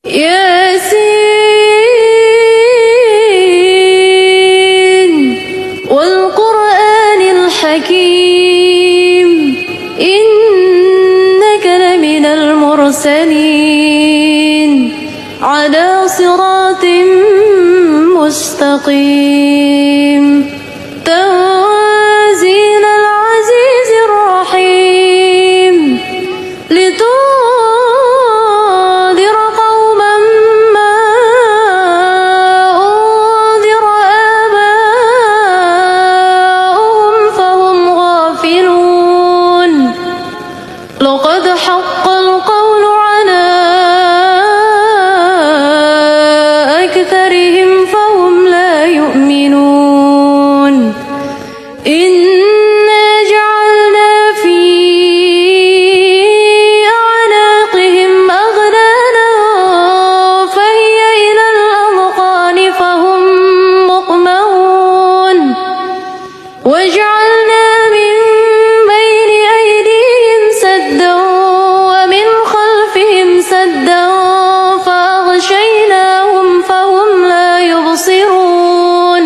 ياسين والقرآن الحكيم إنك لمن المرسلين على صراط مستقيم تنزيل العزيز الرحيم لتنذر قوما ما أنذر آباؤهم فهم غافلون لقد حق القول على أكثرهم فهم لا يؤمنون إنا جعلنا في أعناقهم أغلالا فهي إلى الأذقان فهم مقمحون وجعلنا من بين أيديهم سدا ومن خلفهم سدا فأغشيناهم فهم لا يبصرون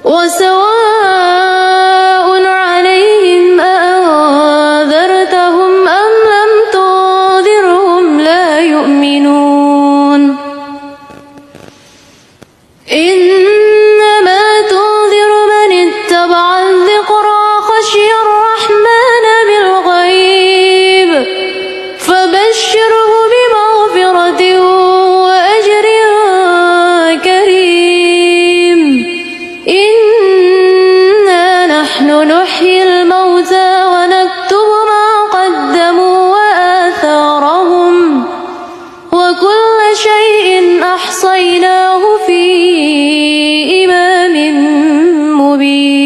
وسواء عليهم أأنذرتهم أم لم تنذرهم لا يؤمنون إنما تنذر من اتبع الذكرى خشي الرحمن بالغيب فبشره بمغفرة وأجر كريم إنا نحن نحيي الموتى ونكتب ما قدموا وآثارهم وكل شيء أحصيناه في إمام مبين